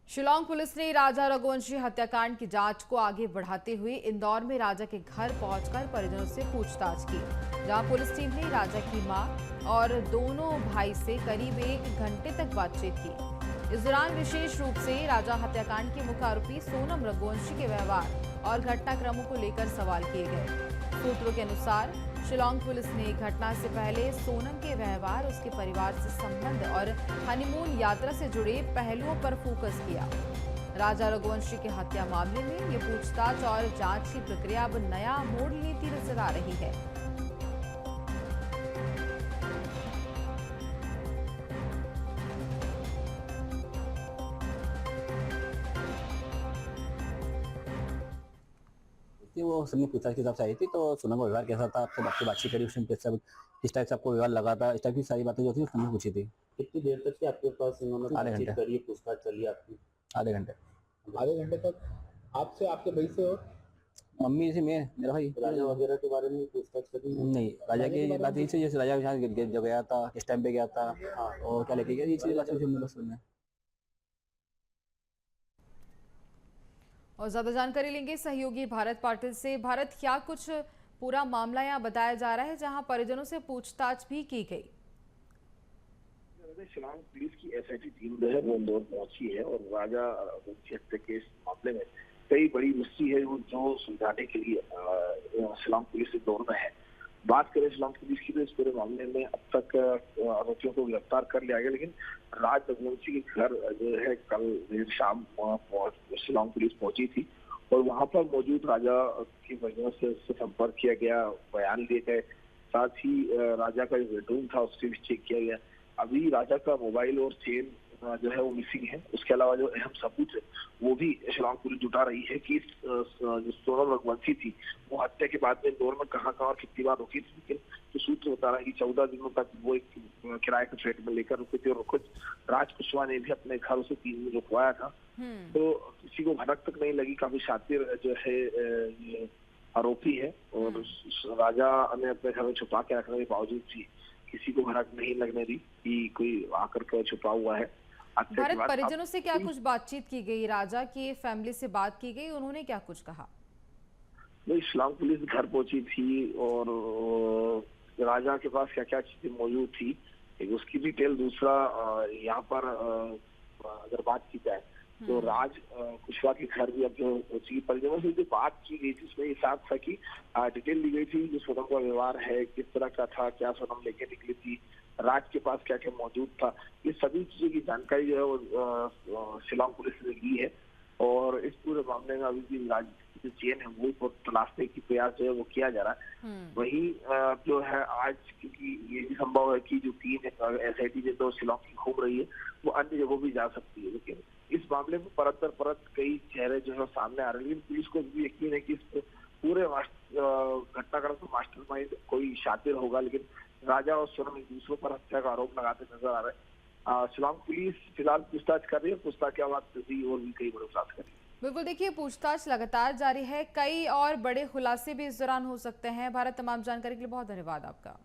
Shillong police ने राजा रघुवंशी हत्याकांड की जांच को आगे बढ़ाते हुए इंदौर में राजा के घर पहुंचकर परिजनों से पूछताछ की, जहां पुलिस टीम ने राजा की मां और दोनों भाई से करीब 1 घंटे तक बातचीत की। इस दौरान विशेष रूप से राजा हत्याकांड के मुख्य आरोपी सोनम रघुवंशी के व्यवहार और घटनाक्रमों को लेकर सवाल किए गए। सूत्रों के अनुसार शिलांग पुलिस ने घटना से पहले सोनम के व्यवहार, उसके परिवार से संबंध और हनीमून यात्रा से जुड़े पहलुओं पर फोकस किया। राजा रघुवंशी के हत्या मामले में ये पूछताछ और जांच की प्रक्रिया अब नया मोड़ लेती नजर आ रही है। वो सबने पूछताछ के हिसाब से आई थी, तो सोनम का व्यवहार कैसा था, आपसे आपसे बातचीत करी, उसने कैसा किस टाइप से आपको व्यवहार लगा था, इस टाइप की सारी बातें जो थी उसने पूछी थी। कितनी देर तक की आपके पास इन्होंने आधे बातचीत घंटे। करी, पूछताछ चली आपकी? आधे घंटे। आधे घंटे तक आपसे, आपके भाई से? और मम्मी से मैं, मेरा भाई। राजा वगैरह के बारे में पूछताछ करी? नहीं, राजा की बात यही थी, जैसे राजा यहाँ जो गया था, किस टाइम पे गया था, हाँ। और क्या लेके गया, ये चीज़ बात बस सुनना। और ज्यादा जानकारी लेंगे सहयोगी भारत पाटिल से। भारत, क्या कुछ पूरा मामला यहाँ बताया जा रहा है जहां परिजनों से पूछताछ भी की गई? शिलांग पुलिस की एसआईटी टीम जो है वो इंदौर पहुंची है और राजा रघुवंशी हत्या के इस मामले में कई बड़ी मिस्ट्री है जो सुलझाने के लिए शिलांग पुलिस इंदौर में है। बात करें शिलांग पुलिस की तो इस पूरे मामले में अब तक आरोपियों को गिरफ्तार कर लिया गया, लेकिन राज रघुवंशी के घर जो है कल देर शाम शिलांग पुलिस पहुंची थी और वहां पर मौजूद राजा की वजह से उससे संपर्क किया गया, बयान लिए गए, साथ ही राजा का जो बेडरूम था उससे भी चेक किया गया। अभी राजा का मोबाइल और चेन जो है वो मिसिंग है। उसके अलावा जो अहम सबूत है वो भी शिलांग पुलिस जुटा रही है कि जो सोनम रघुवंशी थी वो हत्या के बाद में इंदौर में कहाँ और कितनी बार रुकी थी, लेकिन तो सूत्र बता रहा है कि 14 दिनों तक वो एक किराए के फ्लैट में लेकर रुके थे और खुद राज कुशवाहा ने भी अपने घर उसे 3 दिन रुकवाया था। तो किसी को भनक तक नहीं लगी, काफी शातिर जो है ये आरोपी है और राजा ने अपने घर में छुपा के रखने के बावजूद भी किसी को भनक नहीं लगने दी कि कोई आकर के छुपा हुआ है। भारत, परिजनों से क्या कुछ बातचीत की गई? राजा की फैमिली से बात की गई, उन्होंने क्या कुछ कहा? शिलांग पुलिस घर पहुंची थी और राजा के पास क्या क्या चीजें मौजूद थी उसकी डिटेल। दूसरा, यहाँ पर अगर बात की जाए तो राज कुशवाहा के घर भी अब जो पहुंची, परिजनों से जो बात की गई थी उसमें ये साफ था कि डिटेल दी गई थी जो सोनम का व्यवहार है किस तरह का था, क्या सोनम लेके निकली थी, राज के पास क्या क्या मौजूद था, ये सभी चीजों की जानकारी जो है वो शिलांग पुलिस ने ली है। और इस पूरे मामले में अभी भी राज की जो चेन है वो तलाशने की प्रयास जो है वो किया जा रहा है। वही जो है आज, क्योंकि ये भी संभव है कि जो टीम एसआईटी जो तो शिलांग की घूम रही है वो अन्य जगहों भी जा सकती है, लेकिन इस मामले में परत दर परत कई चेहरे जो है सामने आ रहे हैं। लेकिन पुलिस को भी यकीन है कि इस पूरे घटनाक्रम का मास्टरमाइंड कोई शातिर होगा, लेकिन राजा और सोनम एक दूसरों पर हत्या का आरोप लगाते नजर आ रहे हैं। शिलांग पुलिस फिलहाल पूछताछ कर रही है, पूछताछ के बाद और भी कई बड़े खुलासे करेगी। बिल्कुल, देखिए पूछताछ लगातार जारी है, कई और बड़े खुलासे भी इस दौरान हो सकते हैं। भारत, तमाम जानकारी के लिए बहुत धन्यवाद आपका।